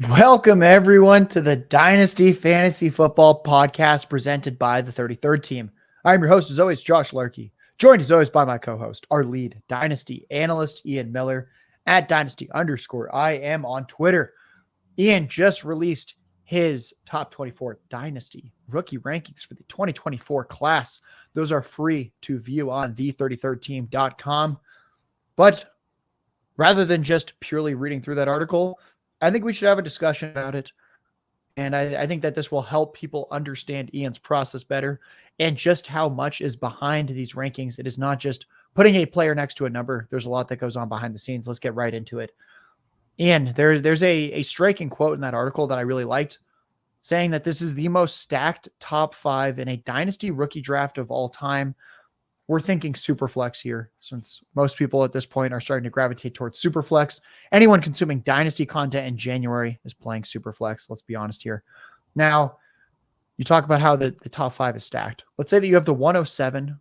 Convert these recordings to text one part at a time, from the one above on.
Welcome, everyone, to the Dynasty Fantasy Football Podcast presented by the 33rd Team. I'm your host, as always, Josh Larky, joined as always by my co-host, our lead Dynasty analyst, Ian Miller, at Dynasty_I am on Twitter. Ian just released his top 24 Dynasty rookie rankings for the 2024 class. Those are free to view on the33rdteam.com. But rather than just purely reading through that article, I think we should have a discussion about it. And I think that this will help people understand Ian's process better and just how much is behind these rankings. It is not just putting a player next to a number. There's a lot that goes on behind the scenes. Let's get right into it. Ian, there's a striking quote in that article that I really liked, saying that this is the most stacked top 5 in a dynasty rookie draft of all time. We're thinking Superflex here, since most people at this point are starting to gravitate towards Superflex. Anyone consuming Dynasty content in January is playing Superflex. Let's be honest here. Now, you talk about how the top 5 is stacked. Let's say that you have the 107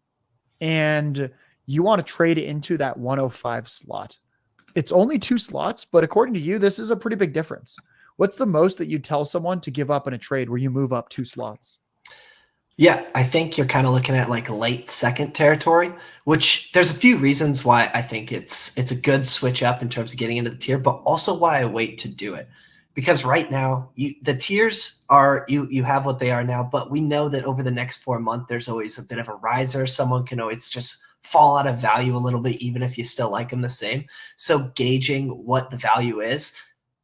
and you want to trade it into that 105 slot. It's only 2 slots, but according to you, this is a pretty big difference. What's the most that you tell someone to give up in a trade where you move up 2 slots? Yeah, I think you're kind of looking at like late second territory, which there's a few reasons why I think it's a good switch up in terms of getting into the tier, but also why I wait to do it. Because right now, the tiers are, you have what they are now, but we know that over the next 4 months, there's always a bit of a riser. Someone can always just fall out of value a little bit, even if you still like them the same. So gauging what the value is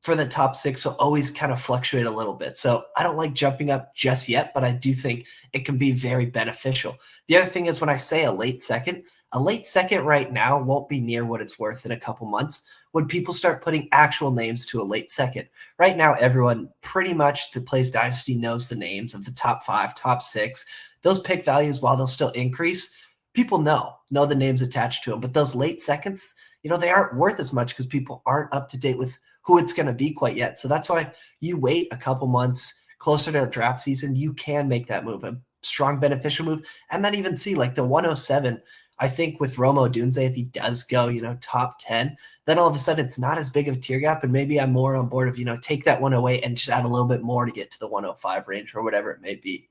for the top 6 will always kind of fluctuate a little bit. So I don't like jumping up just yet, but I do think it can be very beneficial. The other thing is when I say a late second right now won't be near what it's worth in a couple months when people start putting actual names to a late second. Right now, everyone pretty much that plays Dynasty knows the names of the top 5, top 6. Those pick values, while they'll still increase, people know the names attached to them. But those late seconds, they aren't worth as much because people aren't up to date with who it's going to be quite yet. So that's why you wait a couple months closer to the draft season. You can make that move, a strong beneficial move, and then even see like the 107. I think with Rome Odunze, if he does go, top 10, then all of a sudden it's not as big of a tier gap. And maybe I'm more on board of, take that 108 and just add a little bit more to get to the 105 range or whatever it may be.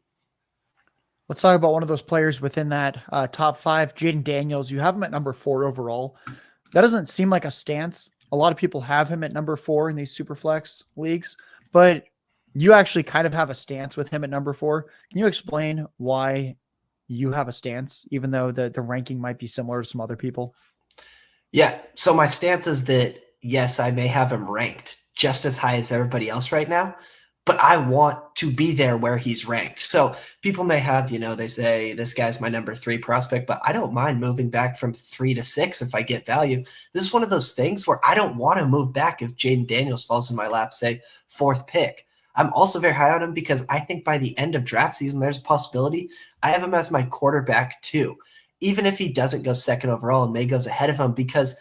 Let's talk about one of those players within that top 5, Jayden Daniels. You have him at number 4 overall. That doesn't seem like a stance. A lot of people have him at number 4 in these Superflex leagues, but you actually kind of have a stance with him at number 4. Can you explain why you have a stance, even though the ranking might be similar to some other people? Yeah. So my stance is that, yes, I may have him ranked just as high as everybody else right now, but I want to be there where he's ranked. So people may have, they say this guy's my number 3 prospect, but I don't mind moving back from 3 to 6 if I get value. This is one of those things where I don't want to move back if Jayden Daniels falls in my lap, say 4th pick. I'm also very high on him because I think by the end of draft season, there's a possibility I have him as my quarterback too, even if he doesn't go 2nd overall and May goes ahead of him because,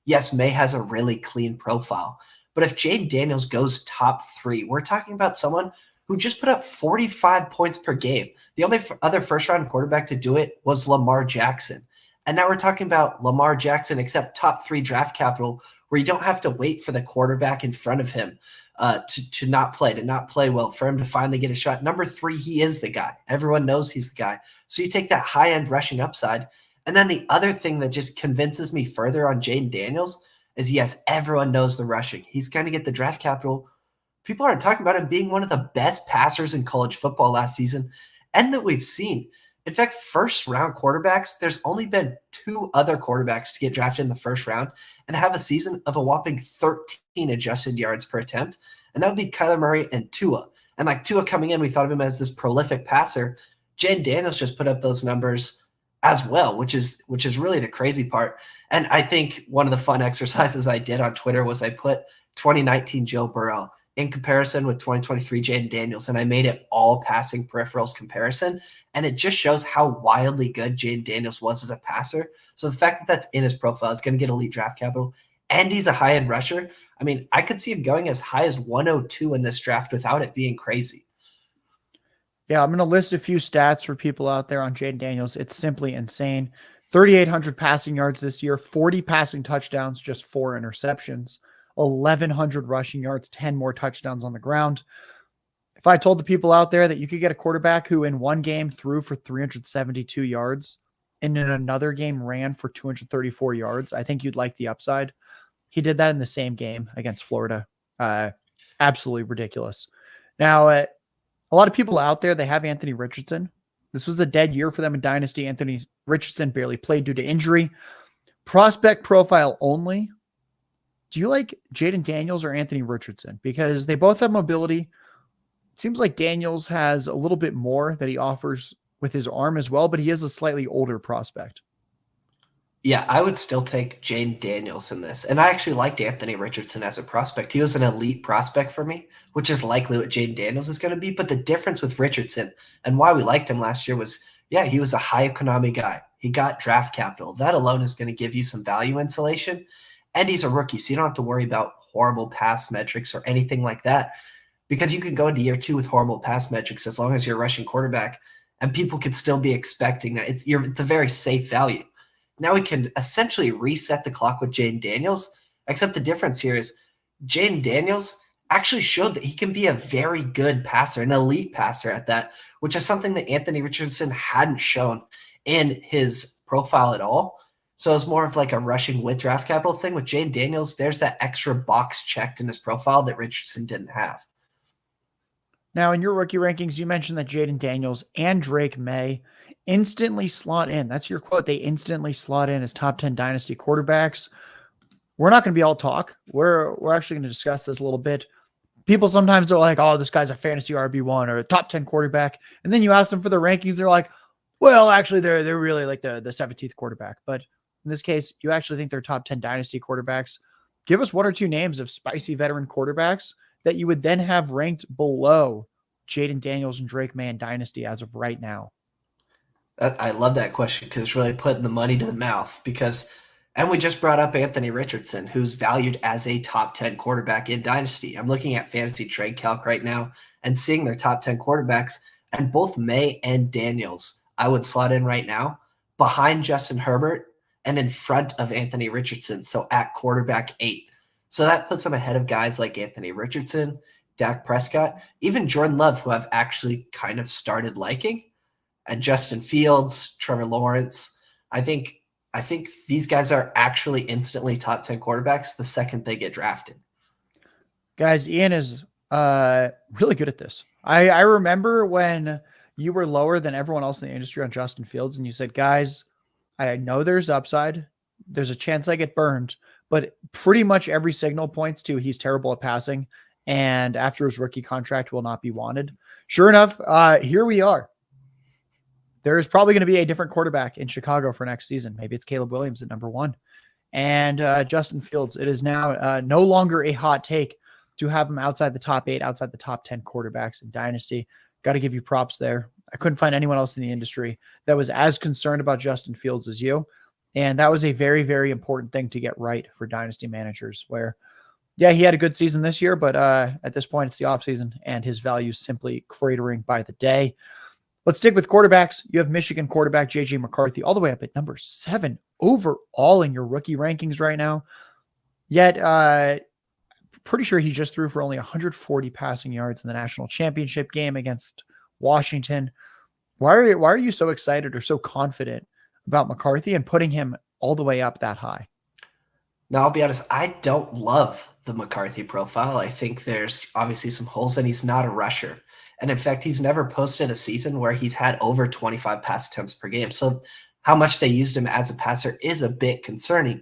yes, May has a really clean profile. But if Jayden Daniels goes top 3, we're talking about someone who just put up 45 points per game. The only other first-round quarterback to do it was Lamar Jackson. And now we're talking about Lamar Jackson, except top 3 draft capital, where you don't have to wait for the quarterback in front of him to not play well, for him to finally get a shot. Number 3, he is the guy. Everyone knows he's the guy. So you take that high-end rushing upside. And then the other thing that just convinces me further on Jayden Daniels is, yes, everyone knows the rushing. He's going to get the draft capital. People aren't talking about him being one of the best passers in college football last season and that we've seen. In fact, first-round quarterbacks, there's only been 2 other quarterbacks to get drafted in the first round and have a season of a whopping 13 adjusted yards per attempt, and that would be Kyler Murray and Tua. And like Tua coming in, we thought of him as this prolific passer. Jayden Daniels just put up those numbers as well, which is really the crazy part. And I think one of the fun exercises I did on Twitter was I put 2019 Joe Burrow in comparison with 2023 Jayden Daniels, and I made it all passing peripherals comparison. And it just shows how wildly good Jayden Daniels was as a passer. So the fact that that's in his profile is going to get elite draft capital, and he's a high-end rusher. I mean, I could see him going as high as 102 in this draft without it being crazy. Yeah, I'm going to list a few stats for people out there on Jayden Daniels. It's simply insane. 3,800 passing yards this year, 40 passing touchdowns, just 4 interceptions. 1,100 rushing yards, 10 more touchdowns on the ground. If I told the people out there that you could get a quarterback who in one game threw for 372 yards and in another game ran for 234 yards, I think you'd like the upside. He did that in the same game against Florida. Absolutely ridiculous. Now, a lot of people out there, they have Anthony Richardson. This was a dead year for them in Dynasty. Anthony Richardson barely played due to injury. Prospect profile only. Do you like Jayden Daniels or Anthony Richardson? Because they both have mobility. It seems like Daniels has a little bit more that he offers with his arm as well, but he is a slightly older prospect. Yeah, I would still take Jayden Daniels in this. And I actually liked Anthony Richardson as a prospect. He was an elite prospect for me, which is likely what Jayden Daniels is going to be. But the difference with Richardson and why we liked him last year was, yeah, he was a high economy guy. He got draft capital. That alone is going to give you some value insulation. And he's a rookie, so you don't have to worry about horrible pass metrics or anything like that. Because you can go into year 2 with horrible pass metrics as long as you're a rushing quarterback, and people could still be expecting that. It's a very safe value. Now we can essentially reset the clock with Jayden Daniels, except the difference here is Jayden Daniels actually showed that he can be a very good passer, an elite passer at that, which is something that Anthony Richardson hadn't shown in his profile at all. So it's more of like a rushing with draft capital thing. With Jayden Daniels, there's that extra box checked in his profile that Richardson didn't have. Now, in your rookie rankings, you mentioned that Jayden Daniels and Drake May instantly slot in. That's your quote. They instantly slot in as top 10 dynasty quarterbacks. We're not going to be all talk. We're actually going to discuss this a little bit. People sometimes are like, oh, this guy's a fantasy RB1 or a top 10 quarterback. And then you ask them for the rankings. They're like, well, actually, they're really like the 17th quarterback. But in this case, you actually think they're top 10 dynasty quarterbacks. Give us one or two names of spicy veteran quarterbacks that you would then have ranked below Jayden Daniels and Drake May in dynasty as of right now. I love that question because it's really putting the money to the mouth and we just brought up Anthony Richardson, who's valued as a top 10 quarterback in Dynasty. I'm looking at Fantasy Trade Calc right now and seeing their top 10 quarterbacks, and both May and Daniels I would slot in right now behind Justin Herbert and in front of Anthony Richardson, so at quarterback 8. So that puts them ahead of guys like Anthony Richardson, Dak Prescott, even Jordan Love, who I've actually kind of started liking, and Justin Fields, Trevor Lawrence. I think these guys are actually instantly top 10 quarterbacks the second they get drafted. Guys, Ian is really good at this. I remember when you were lower than everyone else in the industry on Justin Fields, and you said, guys, I know there's upside. There's a chance I get burned, but pretty much every signal points to he's terrible at passing, and after his rookie contract will not be wanted. Sure enough, here we are. There is probably going to be a different quarterback in Chicago for next season. Maybe it's Caleb Williams at number 1. And Justin Fields, it is now no longer a hot take to have him outside the top 8, outside the top 10 quarterbacks in Dynasty. Got to give you props there. I couldn't find anyone else in the industry that was as concerned about Justin Fields as you. And that was a very, very important thing to get right for Dynasty managers where, yeah, he had a good season this year, but at this point it's the offseason and his value is simply cratering by the day. Let's stick with quarterbacks. You have Michigan quarterback J.J. McCarthy all the way up at number 7 overall in your rookie rankings right now. Yet, pretty sure he just threw for only 140 passing yards in the national championship game against Washington. Why are you so excited or so confident about McCarthy and putting him all the way up that high? Now, I'll be honest, I don't love the McCarthy profile. I think there's obviously some holes, and he's not a rusher. And in fact, he's never posted a season where he's had over 25 pass attempts per game. So how much they used him as a passer is a bit concerning.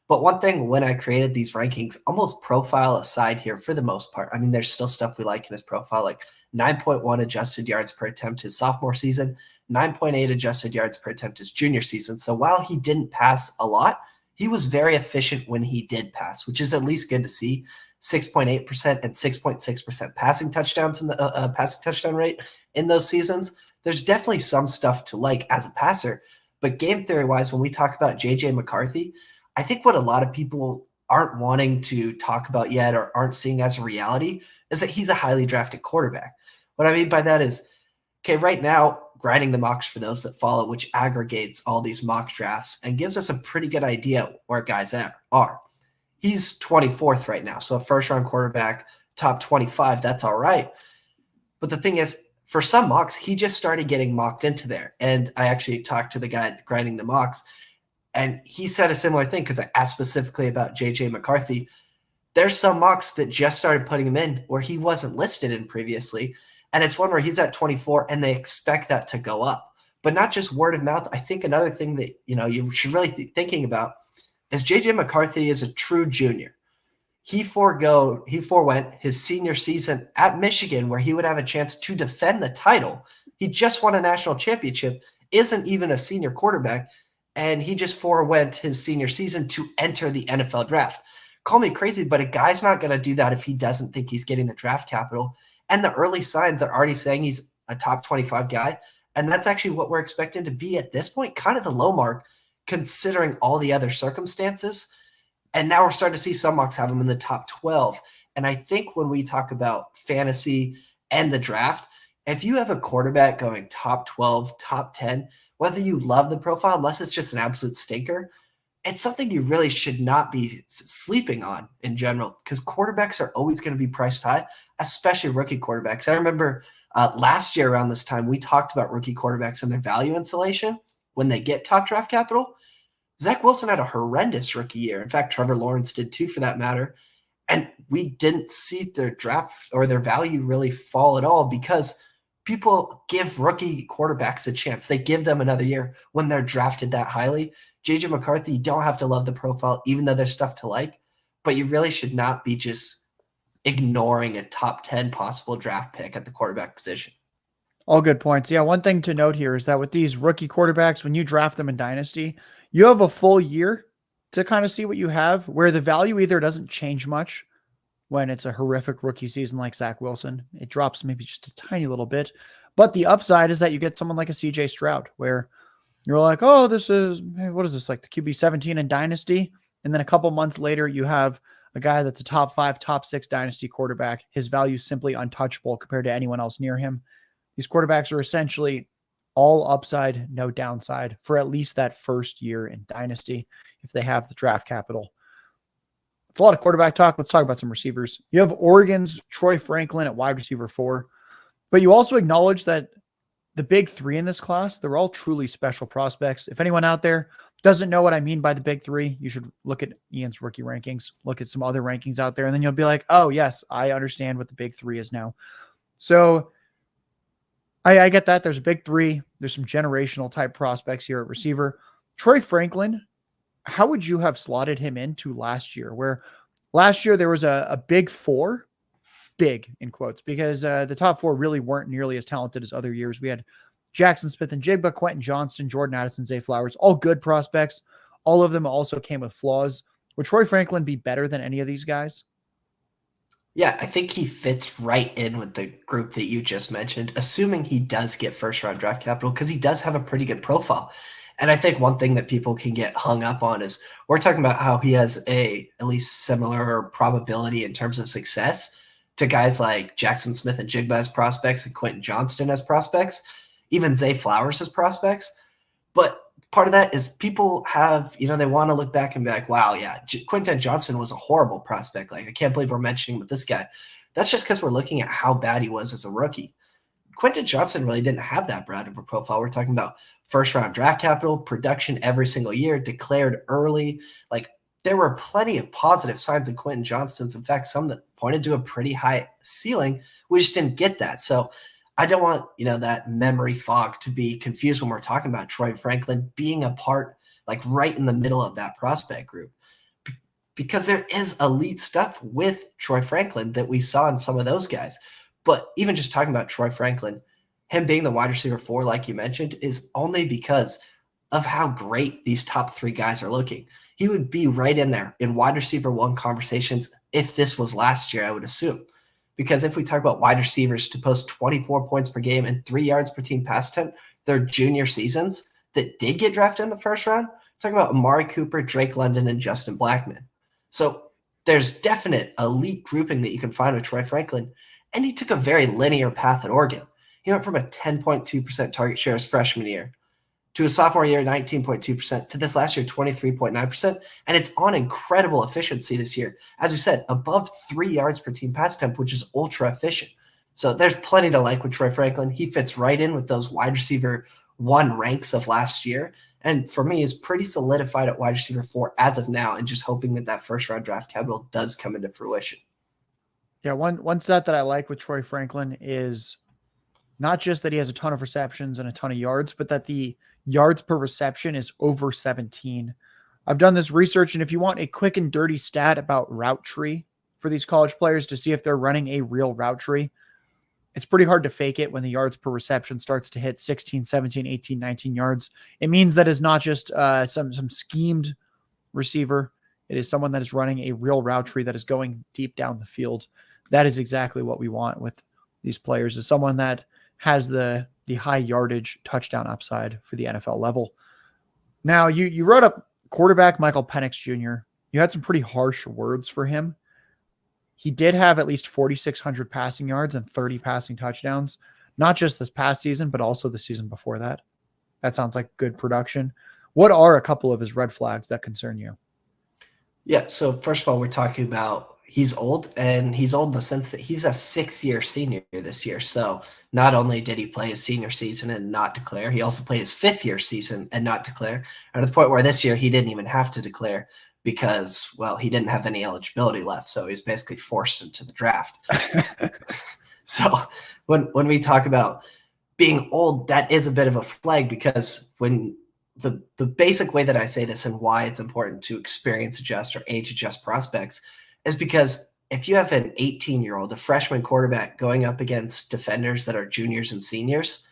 But one thing when I created these rankings, almost profile aside here for the most part, I mean, there's still stuff we like in his profile, like 9.1 adjusted yards per attempt his sophomore season, 9.8 adjusted yards per attempt his junior season. So while he didn't pass a lot, he was very efficient when he did pass, which is at least good to see. 6.8% and 6.6% passing touchdowns in the passing touchdown rate in those seasons. There's definitely some stuff to like as a passer, but game theory wise, when we talk about JJ McCarthy, I think what a lot of people aren't wanting to talk about yet or aren't seeing as a reality is that he's a highly drafted quarterback. What I mean by that is, okay, right now, grinding the mocks for those that follow, which aggregates all these mock drafts and gives us a pretty good idea where guys are. He's 24th right now. So a first-round quarterback, top 25, that's all right. But the thing is, for some mocks, he just started getting mocked into there. And I actually talked to the guy grinding the mocks, and he said a similar thing because I asked specifically about J.J. McCarthy. There's some mocks that just started putting him in where he wasn't listed in previously. And it's one where he's at 24 and they expect that to go up. But not just word of mouth. I think another thing that you should really be thinking about is J.J. McCarthy is a true junior. He forewent his senior season at Michigan where he would have a chance to defend the title. He just won a national championship, isn't even a senior quarterback, and he just forewent his senior season to enter the NFL draft. Call me crazy, but a guy's not going to do that if he doesn't think he's getting the draft capital. And the early signs are already saying he's a top 25 guy. And that's actually what we're expecting to be at this point, kind of the low mark, considering all the other circumstances. And now we're starting to see some mocks have him in the top 12. And I think when we talk about fantasy and the draft, if you have a quarterback going top 12, top 10, whether you love the profile, unless it's just an absolute stinker, it's something you really should not be sleeping on in general, because quarterbacks are always going to be priced high, especially rookie quarterbacks. I remember last year around this time, we talked about rookie quarterbacks and their value insulation when they get top draft capital. Zach Wilson had a horrendous rookie year. In fact, Trevor Lawrence did too, for that matter. And we didn't see their draft or their value really fall at all because people give rookie quarterbacks a chance. They give them another year when they're drafted that highly. J.J. McCarthy, you don't have to love the profile, even though there's stuff to like, but you really should not be just ignoring a top 10 possible draft pick at the quarterback position. All good points. Yeah, one thing to note here is that with these rookie quarterbacks, when you draft them in Dynasty, you have a full year to kind of see what you have, where the value either doesn't change much when it's a horrific rookie season like Zach Wilson. It drops maybe just a tiny little bit. But the upside is that you get someone like a CJ Stroud, where you're like, oh, this is, what is this, like the QB 17 in Dynasty? And then a couple months later, you have a guy that's a top 5, top 6 Dynasty quarterback. His value is simply untouchable compared to anyone else near him. These quarterbacks are essentially all upside, no downside for at least that first year in Dynasty if they have the draft capital. It's a lot of quarterback talk. Let's talk about some receivers. You have Oregon's Troy Franklin at wide receiver 4, but you also acknowledge that the big 3 in this class, they're all truly special prospects. If anyone out there doesn't know what I mean by the big 3, you should look at Ian's rookie rankings, look at some other rankings out there, and then you'll be like, oh, yes, I understand what the big 3 is now. So I get that. There's a big 3. There's some generational type prospects here at receiver. Troy Franklin, how would you have slotted him into last year? Where last year there was a big 4, big in quotes, because the top 4 really weren't nearly as talented as other years. We had Jackson Smith and Jigba, Quentin Johnston, Jordan Addison, Zay Flowers, all good prospects. All of them also came with flaws. Would Troy Franklin be better than any of these guys? Yeah, I think he fits right in with the group that you just mentioned, assuming he does get first-round draft capital, because he does have a pretty good profile. And I think one thing that people can get hung up on is we're talking about how he has at least similar probability in terms of success to guys like Jackson Smith and Jigba as prospects and Quentin Johnston as prospects, even Zay Flowers as prospects. But part of that is people have, they want to look back and be like, wow, yeah, Quentin Johnston was a horrible prospect. Like, I can't believe we're mentioning with this guy. That's just because we're looking at how bad he was as a rookie. Quentin Johnston really didn't have that bad of a profile. We're talking about first-round draft capital, production every single year, declared early. Like, there were plenty of positive signs in Quentin Johnston's. In fact, some that pointed to a pretty high ceiling. We just didn't get that. So I don't want, that memory fog to be confused when we're talking about Troy Franklin being a part, like right in the middle of that prospect group. Because there is elite stuff with Troy Franklin that we saw in some of those guys. But even just talking about Troy Franklin, him being the wide receiver 4, like you mentioned, is only because of how great these top 3 guys are looking. He would be right in there in wide receiver 1 conversations if this was last year, I would assume. Because if we talk about wide receivers to post 24 points per game and 3 yards per team pass attempt, their junior seasons that did get drafted in the first round, talking about Amari Cooper, Drake London, and Justin Blackmon. So there's definite elite grouping that you can find with Troy Franklin. And he took a very linear path at Oregon. He went from a 10.2% target share his freshman year to his sophomore year, 19.2%, to this last year, 23.9%. And it's on incredible efficiency this year. As we said, above 3 yards per team pass attempt, which is ultra efficient. So there's plenty to like with Troy Franklin. He fits right in with those wide receiver 1 ranks of last year. And for me, is pretty solidified at wide receiver 4 as of now, and just hoping that that first round draft capital does come into fruition. Yeah, one stat that I like with Troy Franklin is not just that he has a ton of receptions and a ton of yards, but that the yards per reception is over 17. I've done this research, and if you want a quick and dirty stat about route tree for these college players to see if they're running a real route tree, it's pretty hard to fake it when the yards per reception starts to hit 16, 17, 18, 19 yards. It means that it's not just some schemed receiver. It is someone that is running a real route tree that is going deep down the field. That is exactly what we want with these players, is someone that has the high yardage touchdown upside for the NFL level. Now, you wrote up quarterback Michael Penix Jr. You had some pretty harsh words for him. He did have at least 4,600 passing yards and 30 passing touchdowns, not just this past season, but also the season before that. That sounds like good production. What are a couple of his red flags that concern you? Yeah, so first of all, we're talking about he's old, and he's old in the sense that he's a 6-year senior this year. So not only did he play his senior season and not declare, he also played his 5th-year season and not declare, and to the point where this year he didn't even have to declare because, well, he didn't have any eligibility left. So he's basically forced into the draft. So when we talk about being old, that is a bit of a flag, because when the basic way that I say this and why it's important to experience adjust or age adjust prospects is because if you have an 18-year-old, a freshman quarterback going up against defenders that are juniors and seniors,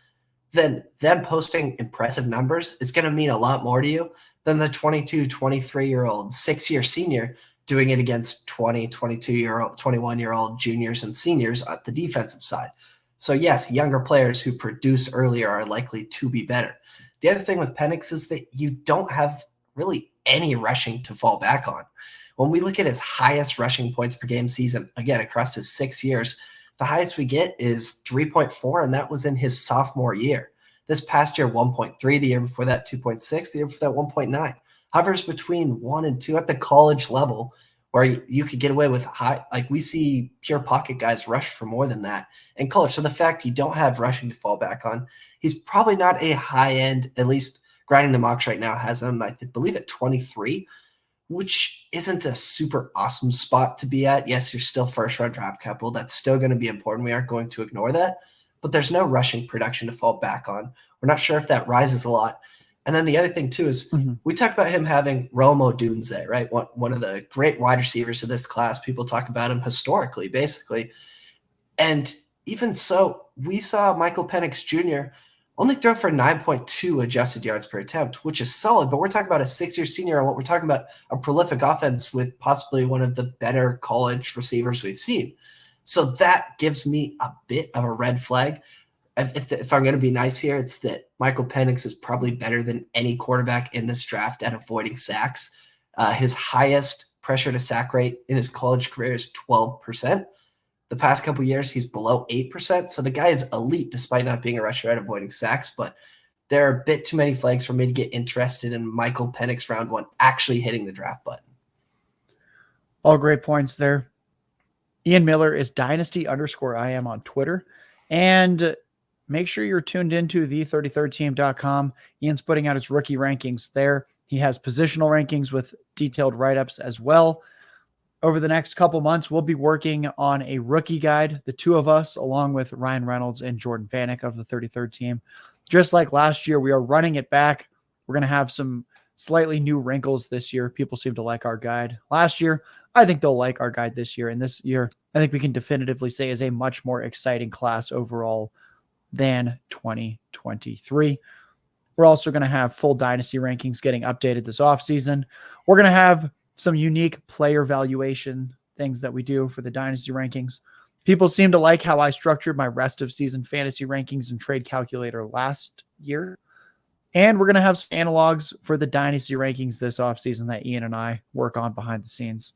then them posting impressive numbers is going to mean a lot more to you than the 22, 23-year-old, 6-year senior doing it against 20, 22-year-old, 21-year-old juniors and seniors at the defensive side. So yes, younger players who produce earlier are likely to be better. The other thing with Penix is that you don't have really any rushing to fall back on. When we look at his highest rushing points per game season, again, across his 6 years, the highest we get is 3.4, and that was in his sophomore year. This past year, 1.3, the year before that, 2.6, the year before that, 1.9. Hovers between 1 and 2 at the college level, where you could get away with high, like we see pure pocket guys rush for more than that in college. So the fact you don't have rushing to fall back on, he's probably not a high end, at least grinding the mocks right now has him, I believe, at 23, which isn't a super awesome spot to be at. Yes, you're still first round draft capital. That's still going to be important. We aren't going to ignore that, but there's no rushing production to fall back on. We're not sure if that rises a lot. And then the other thing too is we talk about him having Rome Odunze, right? One of the great wide receivers of this class. People talk about him historically, basically. And even so, we saw Michael Penix Jr. only throw for 9.2 adjusted yards per attempt, which is solid. But we're talking about a 6-year senior, and what we're talking about a prolific offense with possibly one of the better college receivers we've seen. So that gives me a bit of a red flag. If I'm going to be nice here, it's that Michael Penix is probably better than any quarterback in this draft at avoiding sacks. His highest pressure to sack rate in his college career is 12%. The past couple of years, he's below 8%. So the guy is elite despite not being a rusher at avoiding sacks. But there are a bit too many flags for me to get interested in Michael Penix round 1 actually hitting the draft button. All great points there. Ian Miller is Dynasty_IM on Twitter. And make sure you're tuned into the33rdteam.com. Ian's putting out his rookie rankings there. He has positional rankings with detailed write-ups as well. Over the next couple months, we'll be working on a rookie guide, the two of us, along with Ryan Reynolds and Jordan Vanek of the 33rd team. Just like last year, we are running it back. We're going to have some slightly new wrinkles this year. People seem to like our guide last year. I think they'll like our guide this year. And this year, I think we can definitively say is a much more exciting class overall than 2023. We're also going to have full dynasty rankings getting updated this offseason. We're going to have some unique player valuation things that we do for the dynasty rankings. People seem to like how I structured my rest of season fantasy rankings and trade calculator last year. And we're going to have some analogs for the dynasty rankings this offseason that Ian and I work on behind the scenes.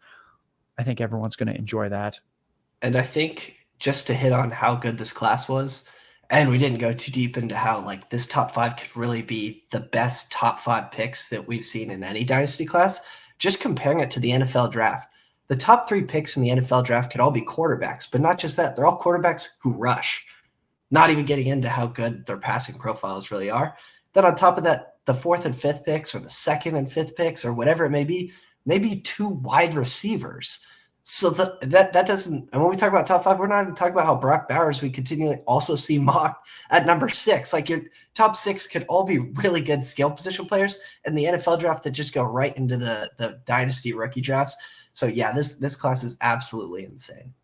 I think everyone's going to enjoy that. And I think just to hit on how good this class was, And we didn't go too deep into how like this top 5 could really be the best top 5 picks that we've seen in any dynasty class. Just comparing it to the NFL draft, the top 3 picks in the NFL draft could all be quarterbacks, but not just that, they're all quarterbacks who rush. Not even getting into how good their passing profiles really are. Then on top of that, the 4th and 5th picks, or the 2nd and 5th picks, or whatever it may be, maybe 2 wide receivers. So that doesn't, and when we talk about top 5, we're not even talking about how Brock Bowers we continually also see mocked at number 6. Like your top 6 could all be really good skill position players in the NFL draft that just go right into the dynasty rookie drafts. So yeah, this class is absolutely insane.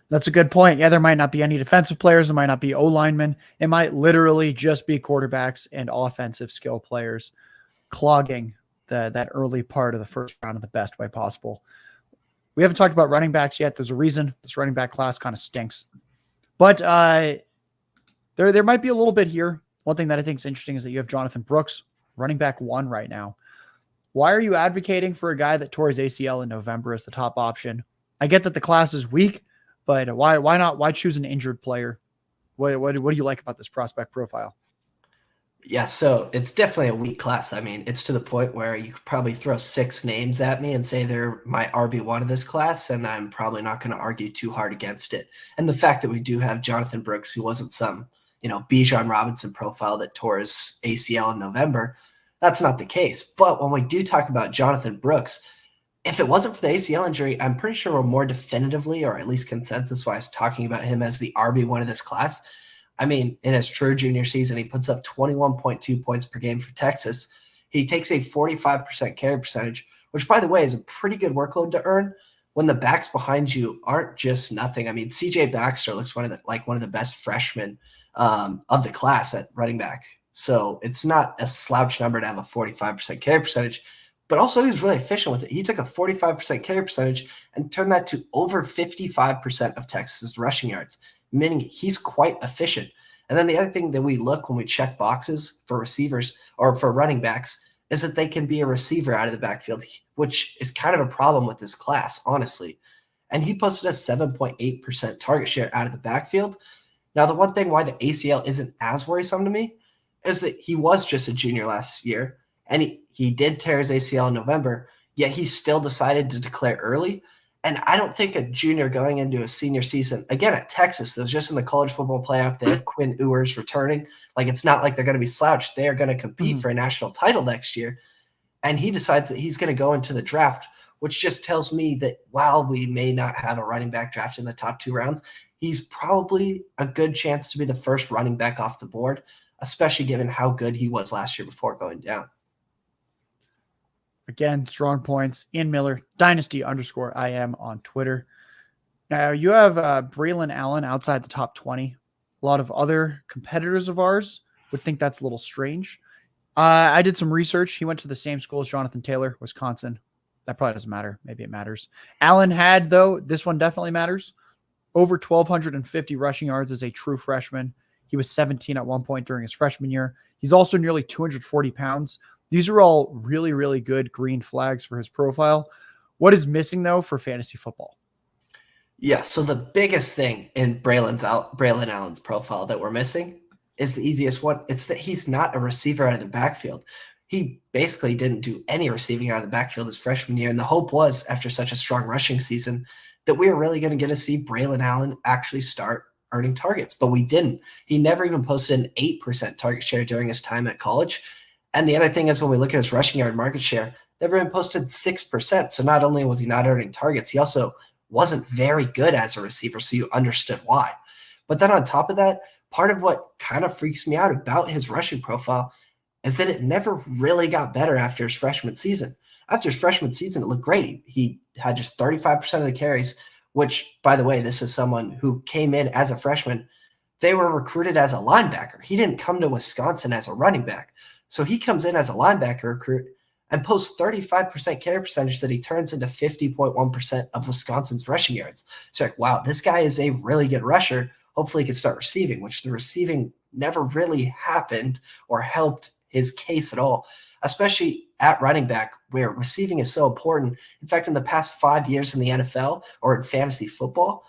That's a good point. Yeah, there might not be any defensive players. There might not be O-linemen. It might literally just be quarterbacks and offensive skill players clogging that early part of the first round in the best way possible. We haven't talked about running backs yet. There's a reason this running back class kind of stinks. But there might be a little bit here. One thing that I think is interesting is that you have Jonathan Brooks, running back 1 right now. Why are you advocating for a guy that tore his ACL in November as the top option? I get that the class is weak, but why not? Why choose an injured player? What do you like about this prospect profile? Yeah, so it's definitely a weak class. I mean, it's to the point where you could probably throw 6 names at me and say they're my RB1 of this class, and I'm probably not going to argue too hard against it. And the fact that we do have Jonathan Brooks, who wasn't some, Bijan Robinson profile that tore his ACL in November, that's not the case. But when we do talk about Jonathan Brooks, if it wasn't for the ACL injury, I'm pretty sure we're more definitively, or at least consensus-wise, talking about him as the RB1 of this class. I mean, in his true junior season, he puts up 21.2 points per game for Texas. He takes a 45% carry percentage, which, by the way, is a pretty good workload to earn when the backs behind you aren't just nothing. I mean, CJ Baxter looks one of the best freshmen of the class at running back. So it's not a slouch number to have a 45% carry percentage. But also he's really efficient with it. He took a 45% carry percentage and turned that to over 55% of Texas's rushing yards, meaning he's quite efficient. And then the other thing that we look when we check boxes for receivers or for running backs is that they can be a receiver out of the backfield, which is kind of a problem with this class, honestly. And he posted a 7.8% target share out of the backfield. Now, the one thing why the ACL isn't as worrisome to me is that he was just a junior last year, and he did tear his ACL in November, yet he still decided to declare early. And I don't think a junior going into a senior season, again, at Texas, that was just in the college football playoff, they have Quinn Ewers returning. Like, it's not like they're going to be slouched. They are going to compete for a national title next year. And he decides that he's going to go into the draft, which just tells me that while we may not have a running back draft in the top 2 rounds, he's probably a good chance to be the first running back off the board, especially given how good he was last year before going down. Again, strong points. Ian Miller, Dynasty_IM on Twitter. Now, you have Braylon Allen outside the top 20. A lot of other competitors of ours would think that's a little strange. I did some research. He went to the same school as Jonathan Taylor, Wisconsin. That probably doesn't matter. Maybe it matters. Allen had, though, this one definitely matters, over 1,250 rushing yards as a true freshman. He was 17 at one point during his freshman year. He's also nearly 240 pounds. These are all really, really good green flags for his profile. What is missing, though, for fantasy football? Yeah, so the biggest thing in Braylon Allen's profile that we're missing is the easiest one. It's that he's not a receiver out of the backfield. He basically didn't do any receiving out of the backfield his freshman year, and the hope was, after such a strong rushing season, that we were really going to get to see Braylon Allen actually start earning targets, but we didn't. He never even posted an 8% target share during his time at college. And the other thing is when we look at his rushing yard market share, never even posted 6%. So not only was he not earning targets, he also wasn't very good as a receiver, so you understood why. But then on top of that, part of what kind of freaks me out about his rushing profile is that it never really got better after his freshman season. After his freshman season, it looked great. He had just 35% of the carries, which, by the way, this is someone who came in as a freshman. They were recruited as a linebacker. He didn't come to Wisconsin as a running back. So he comes in as a linebacker recruit and posts 35% carry percentage that he turns into 50.1% of Wisconsin's rushing yards. So like, wow, this guy is a really good rusher. Hopefully he can start receiving, which the receiving never really happened or helped his case at all, especially at running back where receiving is so important. In fact, in the past 5 years in the NFL or in fantasy football,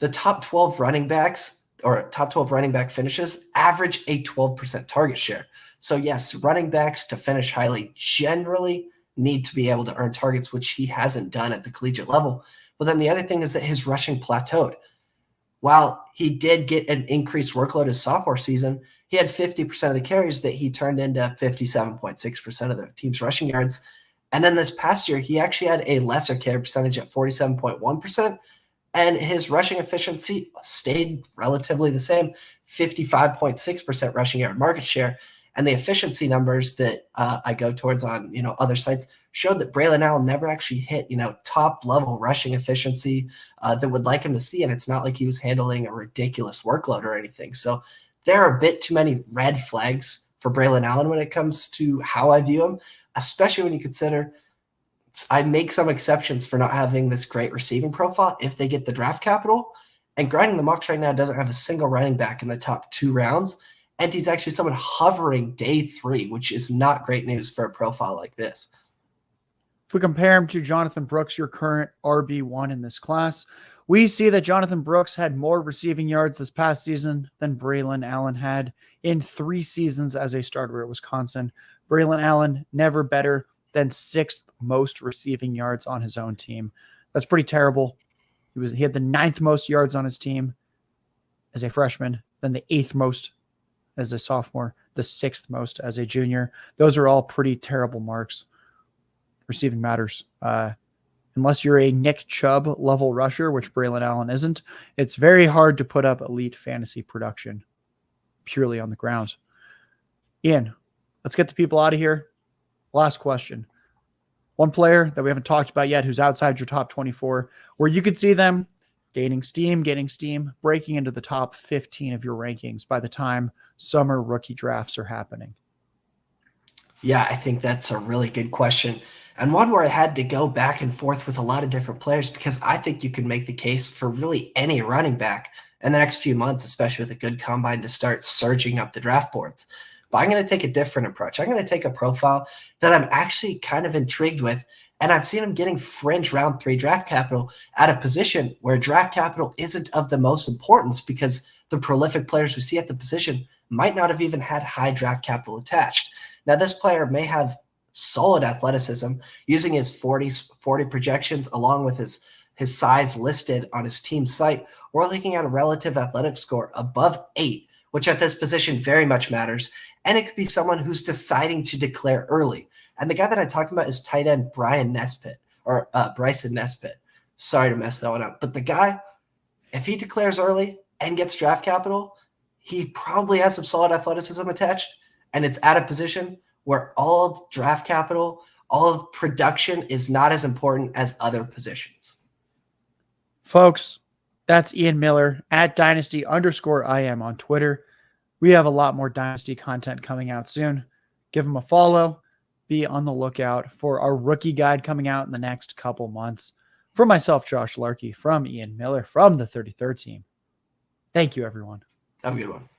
the top 12 running backs top 12 running back finishes average a 12% target share. So yes, running backs to finish highly generally need to be able to earn targets, which he hasn't done at the collegiate level. But then the other thing is that his rushing plateaued. While he did get an increased workload his sophomore season, he had 50% of the carries that he turned into 57.6% of the team's rushing yards. And then this past year, he actually had a lesser carry percentage at 47.1%, and his rushing efficiency stayed relatively the same, 55.6% rushing yard market share. And the efficiency numbers that I go towards on other sites showed that Braylon Allen never actually hit top level rushing efficiency that would like him to see. And it's not like he was handling a ridiculous workload or anything. So there are a bit too many red flags for Braylon Allen when it comes to how I view him, especially when you consider I make some exceptions for not having this great receiving profile if they get the draft capital. And Grinding the Mocks right now doesn't have a single running back in the top 2 rounds. And he's actually someone hovering day 3, which is not great news for a profile like this. If we compare him to Jonathan Brooks, your current RB1 in this class, we see that Jonathan Brooks had more receiving yards this past season than Braylon Allen had in 3 seasons as a starter at Wisconsin. Braylon Allen never better than 6th most receiving yards on his own team. That's pretty terrible. He had the 9th most yards on his team as a freshman, then the 8th most as a sophomore, the 6th most as a junior. Those are all pretty terrible marks. Receiving matters. Unless you're a Nick Chubb level rusher, which Braylon Allen isn't, it's very hard to put up elite fantasy production purely on the ground. Ian, let's get the people out of here. Last question. One player that we haven't talked about yet who's outside your top 24, where you could see them gaining steam, breaking into the top 15 of your rankings by the time summer rookie drafts are happening. Yeah, I think that's a really good question. And one where I had to go back and forth with a lot of different players because I think you can make the case for really any running back in the next few months, especially with a good combine to start surging up the draft boards. But I'm going to take a different approach. I'm going to take a profile that I'm actually kind of intrigued with, and I've seen him getting fringe round 3 draft capital at a position where draft capital isn't of the most importance because the prolific players we see at the position might not have even had high draft capital attached. Now, this player may have solid athleticism using his 40 projections along with his size listed on his team site. We're looking at a relative athletic score above 8, which at this position very much matters. And it could be someone who's deciding to declare early. And the guy that I'm talking about is tight end Bryson Nesbitt. Sorry to mess that one up. But the guy, if he declares early and gets draft capital, he probably has some solid athleticism attached. And it's at a position where all of draft capital, all of production is not as important as other positions. Folks, that's Ian Miller at Dynasty_IM on Twitter. We have a lot more Dynasty content coming out soon. Give him a follow. Be on the lookout for our rookie guide coming out in the next couple months. For myself, Josh Larky, from Ian Miller, from the 33rd team. Thank you, everyone. Have a good one.